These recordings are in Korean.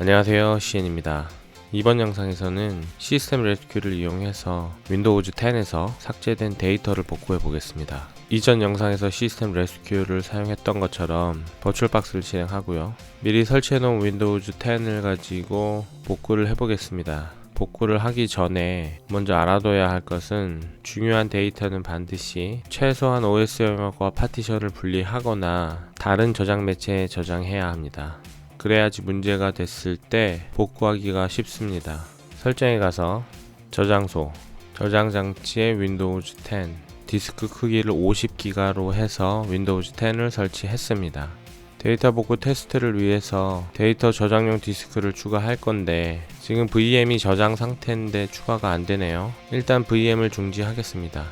안녕하세요, 시엔입니다. 이번 영상에서는 시스템 레스큐를 이용해서 윈도우즈 10에서 삭제된 데이터를 복구해 보겠습니다. 이전 영상에서 시스템 레스큐를 사용했던 것처럼 버추얼박스를 실행하고요. 미리 설치해 놓은 윈도우즈 10을 가지고 복구를 해 보겠습니다. 복구를 하기 전에 먼저 알아둬야 할 것은, 중요한 데이터는 반드시 최소한 OS 영역과 파티션을 분리하거나 다른 저장 매체에 저장해야 합니다. 그래야지 문제가 됐을 때 복구하기가 쉽습니다. 설정에 가서 저장소, 저장 장치에 윈도우즈 10, 디스크 크기를 50기가로 해서 윈도우즈 10을 설치했습니다. 데이터 복구 테스트를 위해서 데이터 저장용 디스크를 추가할 건데 지금 VM이 저장 상태인데 추가가 안 되네요. 일단 VM을 중지하겠습니다.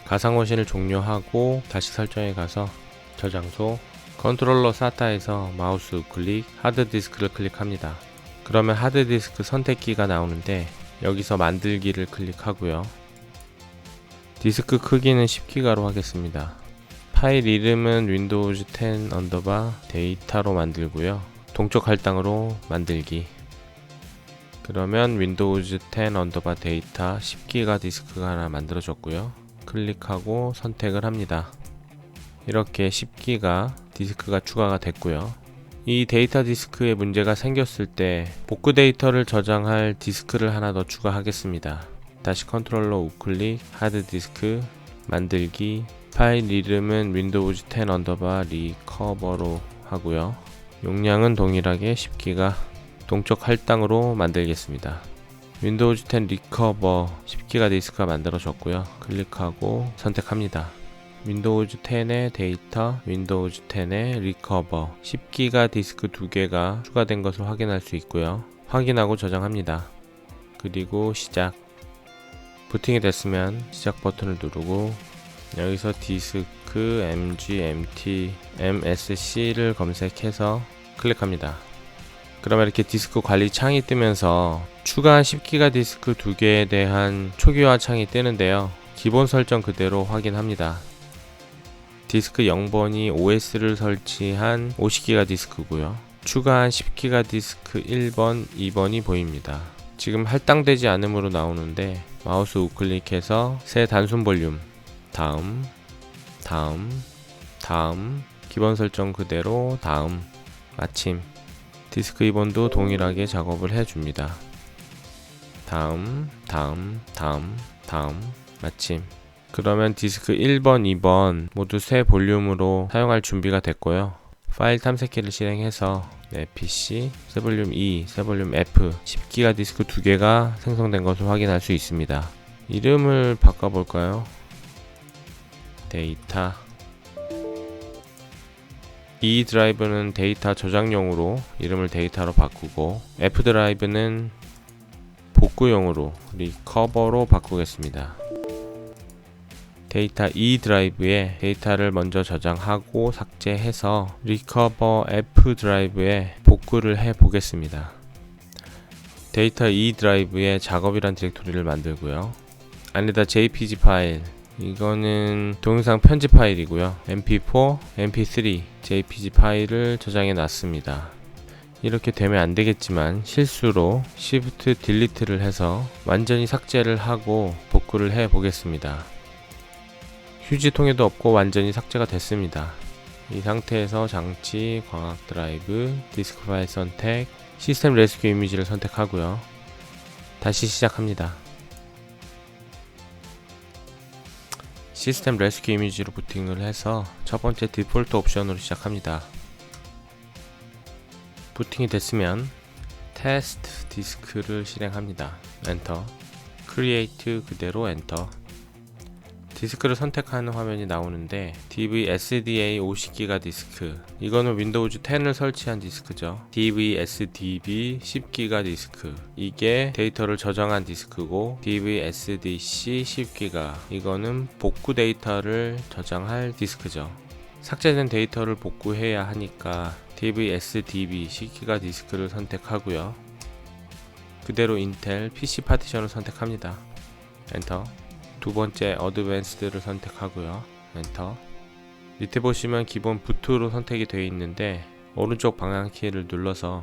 가상머신을 종료하고 다시 설정에 가서 저장소, 컨트롤러 SATA에서 마우스 우클릭, 하드디스크를 클릭합니다. 그러면 하드디스크 선택기가 나오는데 여기서 만들기를 클릭하고요. 디스크 크기는 10기가로 하겠습니다. 파일 이름은 윈도우즈 10 언더바 데이터로 만들고요. 동적 할당으로 만들기. 그러면 윈도우즈 10 언더바 데이터 10기가 디스크가 하나 만들어졌고요. 클릭하고 선택을 합니다. 이렇게 10기가 디스크가 추가가 됐고요. 이 데이터 디스크에 문제가 생겼을 때 복구 데이터를 저장할 디스크를 하나 더 추가하겠습니다. 다시 컨트롤러 우클릭, 하드디스크, 만들기, 파일 이름은 윈도우즈 10 언더바 리커버로 하고요. 용량은 동일하게 10기가, 동적 할당으로 만들겠습니다. 윈도우즈 10 리커버 10기가 디스크가 만들어졌고요. 클릭하고 선택합니다. 윈도우즈 10의 데이터, 윈도우즈 10의 리커버 10기가 디스크 2개가 추가된 것을 확인할 수 있고요. 확인하고 저장합니다. 그리고 시작. 부팅이 됐으면 시작 버튼을 누르고 여기서 디스크 mg, mt, msc를 검색해서 클릭합니다. 그러면 이렇게 디스크 관리 창이 뜨면서 추가한 10기가 디스크 2개에 대한 초기화 창이 뜨는데요. 기본 설정 그대로 확인합니다. 디스크 0번이 OS를 설치한 50기가 디스크고요. 추가한 10기가 디스크 1번, 2번이 보입니다. 지금 할당되지 않음으로 나오는데 마우스 우클릭해서 새 단순 볼륨, 다음, 기본 설정 그대로 다음, 마침. 디스크 2번도 동일하게 작업을 해줍니다. 다음, 마침. 그러면 디스크 1번, 2번 모두 새 볼륨으로 사용할 준비가 됐고요. 파일 탐색기를 실행해서 내 PC, 새 볼륨 E, 새 볼륨 F 10기가 디스크 2개가 생성된 것을 확인할 수 있습니다. 이름을 바꿔볼까요? 데이터. E 드라이브는 데이터 저장용으로 이름을 데이터로 바꾸고, F 드라이브는 복구용으로 리커버로 바꾸겠습니다. 데이터 E 드라이브에 데이터를 먼저 저장하고 삭제해서 리커버 F 드라이브에 복구를 해 보겠습니다. 데이터 E 드라이브에 작업이란 디렉토리를 만들고요. 안에다 JPG 파일, 이거는 동영상 편집 파일이고요. MP4, MP3, JPG 파일을 저장해 놨습니다. 이렇게 되면 안 되겠지만 실수로 Shift Delete를 해서 완전히 삭제를 하고 복구를 해 보겠습니다. 휴지통에도 없고 완전히 삭제가 됐습니다. 이 상태에서 장치, 광학 드라이브, 디스크 파일 선택, 시스템 레스큐 이미지를 선택하고요. 다시 시작합니다. 시스템 레스큐 이미지로 부팅을 해서 첫 번째 디폴트 옵션으로 시작합니다. 부팅이 됐으면 테스트 디스크를 실행합니다. 엔터. 크리에이트 그대로 엔터. 디스크를 선택하는 화면이 나오는데 DVSDA 50기가 디스크, 이거는 윈도우즈 10을 설치한 디스크죠. DVSDB 10기가 디스크, 이게 데이터를 저장한 디스크고, DVSDC 10기가, 이거는 복구 데이터를 저장할 디스크죠. 삭제된 데이터를 복구해야 하니까 DVSDB 10기가 디스크를 선택하고요. 그대로 인텔 PC 파티션을 선택합니다. 엔터. 두 번째 어드밴스드를 선택하고요. 엔터. 밑에 보시면 기본 부트로 선택이 되어 있는데 오른쪽 방향키를 눌러서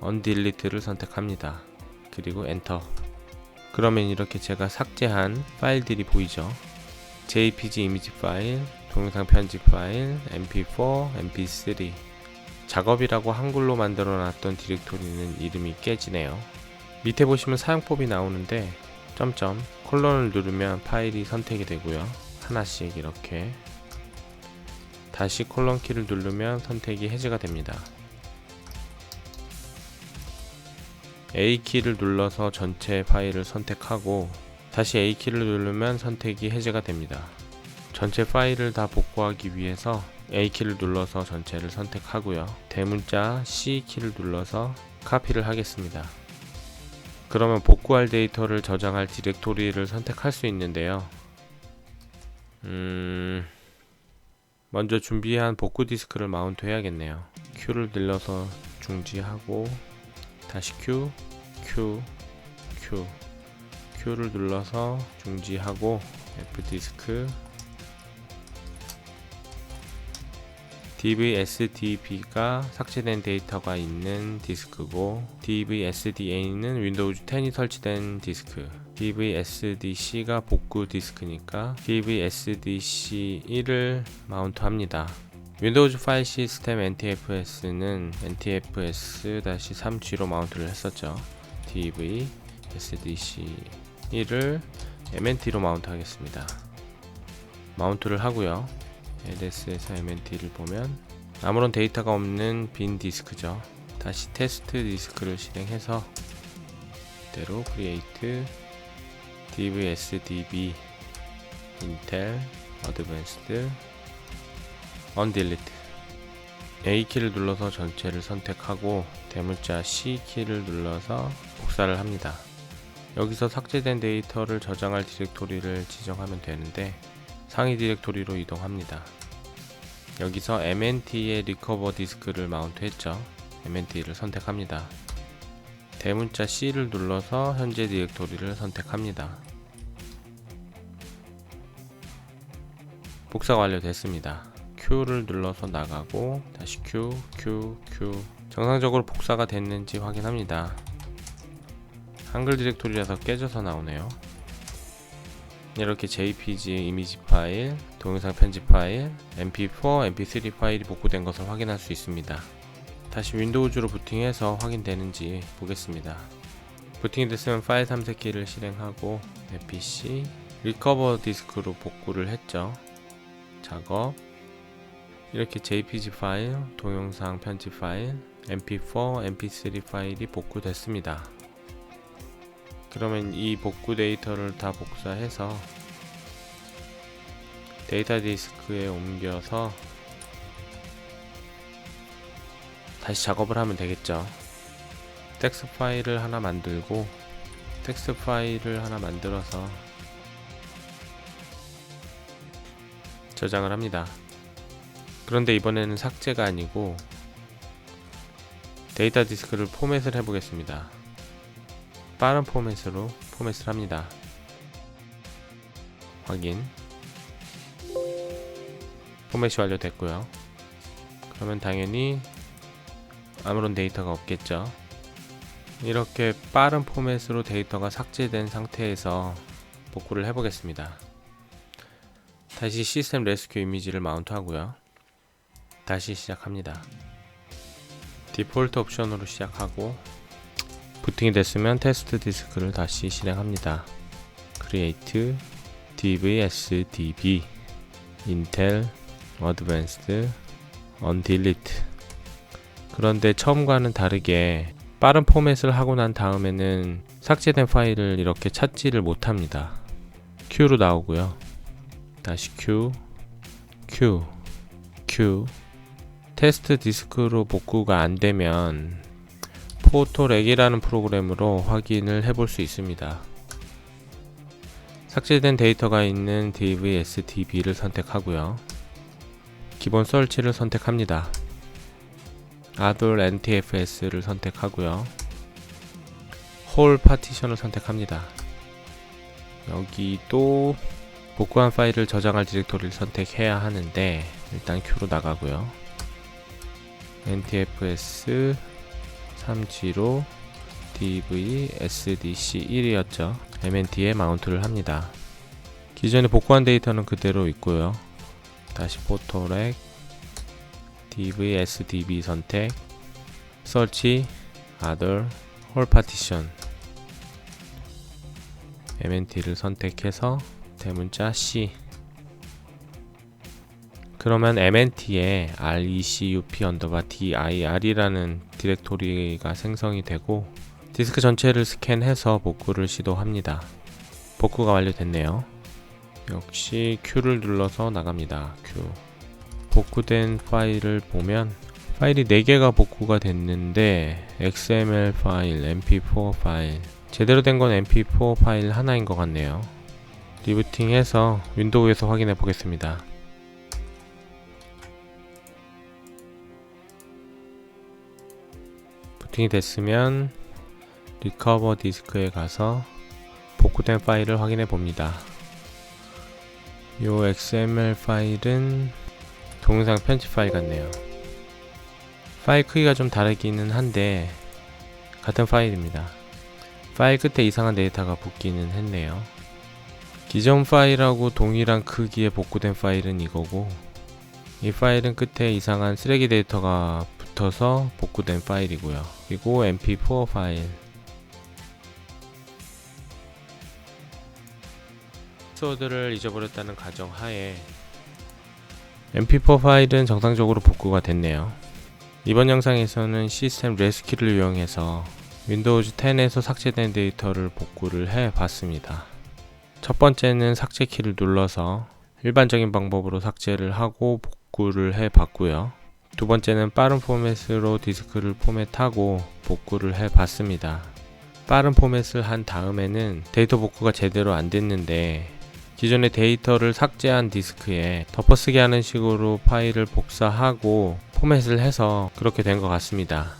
undelete를 선택합니다. 그리고 엔터. 그러면 이렇게 제가 삭제한 파일들이 보이죠. jpg 이미지 파일, 동영상 편집 파일, mp4, mp3. 작업이라고 한글로 만들어 놨던 디렉토리는 이름이 깨지네요. 밑에 보시면 사용법이 나오는데 점점 콜론을 누르면 파일이 선택이 되고요. 하나씩 이렇게 다시 콜론 키를 누르면 선택이 해제가 됩니다. A키를 눌러서 전체 파일을 선택하고 다시 A키를 누르면 선택이 해제가 됩니다. 전체 파일을 다 복구하기 위해서 A키를 눌러서 전체를 선택하고요. 대문자 C키를 눌러서 카피를 하겠습니다. 그러면 복구할 데이터를 저장할 디렉토리를 선택할 수 있는데요. 먼저 준비한 복구 디스크를 마운트 해야겠네요. Q를 눌러서 중지하고 다시 Q, Q를 눌러서 중지하고 F디스크 DVSDB가 삭제된 데이터가 있는 디스크고 DVSDA는 윈도우즈 10이 설치된 디스크, DVSDC가 복구 디스크니까 DVSDC1을 마운트합니다. 윈도우즈 파일 시스템 NTFS는 NTFS-3G로 마운트를 했었죠. DVSDC1을 MNT로 마운트 하겠습니다. 마운트를 하고요. LS에서 MNT를 보면 아무런 데이터가 없는 빈 디스크죠. 다시 테스트 디스크를 실행해서 이대로 create DVSDB Intel Advanced Undelete A키를 눌러서 전체를 선택하고 대문자 C키를 눌러서 복사를 합니다. 여기서 삭제된 데이터를 저장할 디렉토리를 지정하면 되는데 상위 디렉토리로 이동합니다. 여기서 MNT의 리커버 디스크를 마운트 했죠. MNT를 선택합니다. 대문자 C를 눌러서 현재 디렉토리를 선택합니다. 복사가 완료됐습니다. Q를 눌러서 나가고 다시 Q 정상적으로 복사가 됐는지 확인합니다. 한글 디렉토리라서 깨져서 나오네요. 이렇게 JPG 이미지 파일, 동영상 편집 파일, mp4, mp3 파일이 복구된 것을 확인할 수 있습니다. 다시 윈도우즈로 부팅해서 확인되는지 보겠습니다. 부팅이 됐으면 파일 탐색키를 실행하고 PC 리커버 디스크로 복구를 했죠. 작업 이렇게 JPG 파일, 동영상 편집 파일, mp4, mp3 파일이 복구됐습니다. 그러면 이 복구 데이터를 다 복사해서 데이터 디스크에 옮겨서 다시 작업을 하면 되겠죠. 텍스트 파일을 하나 만들고 텍스트 파일을 하나 만들어서 저장을 합니다. 그런데 이번에는 삭제가 아니고 데이터 디스크를 포맷을 해보겠습니다. 빠른 포맷으로 포맷을 합니다. 확인. 포맷이 완료됐고요. 그러면 당연히 아무런 데이터가 없겠죠. 이렇게 빠른 포맷으로 데이터가 삭제된 상태에서 복구를 해보겠습니다. 다시 시스템 레스큐 이미지를 마운트 하고요. 다시 시작합니다. 디폴트 옵션으로 시작하고 부팅이 됐으면 테스트 디스크를 다시 실행합니다. create DVSDB Intel Advanced Undelete. 그런데 처음과는 다르게 빠른 포맷을 하고 난 다음에는 삭제된 파일을 이렇게 찾지를 못합니다. Q로 나오고요. 다시 Q 테스트 디스크로 복구가 안되면 포토렉이라는 프로그램으로 확인을 해볼 수 있습니다. 삭제된 데이터가 있는 DVSDB를 선택하고요. 기본 설치를 선택합니다. Adol NTFS를 선택하고요. 홀 파티션을 선택합니다. 여기 또 복구한 파일을 저장할 디렉토리를 선택해야 하는데 일단 Q로 나가고요. NTFS 30 DV SDC1이었죠. MNT에 마운트를 합니다. 기존에 복구한 데이터는 그대로 있고요. 다시 포토렉 DV SDB 선택, Search, Other, Whole Partition, MNT를 선택해서 대문자 C. 그러면 MNT에 RECUP_DIR이라는 디렉토리가 생성이 되고 디스크 전체를 스캔해서 복구를 시도합니다. 복구가 완료됐네요. 역시 Q를 눌러서 나갑니다. Q. 복구된 파일을 보면 파일이 4개가 복구가 됐는데 XML 파일, MP4 파일, 제대로 된 건 MP4 파일 하나인 것 같네요. 리부팅해서 윈도우에서 확인해 보겠습니다. 부팅이 됐으면 리커버 디스크에 가서 복구된 파일을 확인해 봅니다. 요 XML 파일은 동영상 편집 파일 같네요. 파일 크기가 좀 다르기는 한데 같은 파일입니다. 파일 끝에 이상한 데이터가 붙기는 했네요. 기존 파일하고 동일한 크기의 복구된 파일은 이거고, 이 파일은 끝에 이상한 쓰레기 데이터가 붙어서 복구된 파일이고요. 그리고 MP4 파일, 패스워드를 잊어버렸다는 가정하에 MP4 파일은 정상적으로 복구가 됐네요. 이번 영상에서는 시스템 레스큐를 이용해서 윈도우즈 10에서 삭제된 데이터를 복구를 해 봤습니다. 첫 번째는 삭제 키를 눌러서 일반적인 방법으로 삭제를 하고 복구를 해 봤고요. 두 번째는 빠른 포맷으로 디스크를 포맷하고 복구를 해 봤습니다. 빠른 포맷을 한 다음에는 데이터 복구가 제대로 안 됐는데 기존의 데이터를 삭제한 디스크에 덮어쓰기 하는 식으로 파일을 복사하고 포맷을 해서 그렇게 된 것 같습니다.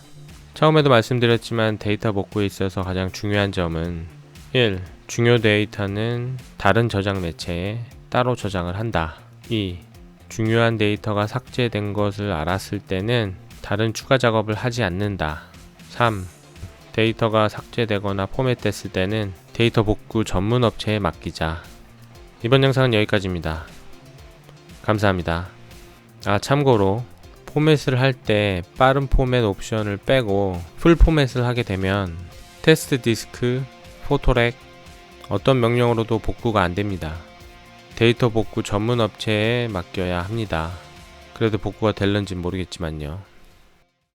처음에도 말씀드렸지만 데이터 복구에 있어서 가장 중요한 점은 1. 중요 데이터는 다른 저장 매체에 따로 저장을 한다. 2. 중요한 데이터가 삭제된 것을 알았을 때는 다른 추가 작업을 하지 않는다. 3. 데이터가 삭제되거나 포맷됐을 때는 데이터 복구 전문 업체에 맡기자. 이번 영상은 여기까지입니다. 감사합니다. 참고로 포맷을 할 때 빠른 포맷 옵션을 빼고 풀 포맷을 하게 되면 테스트 디스크, 포토렉 어떤 명령으로도 복구가 안됩니다. 데이터 복구 전문 업체에 맡겨야 합니다. 그래도 복구가 될런지 모르겠지만요.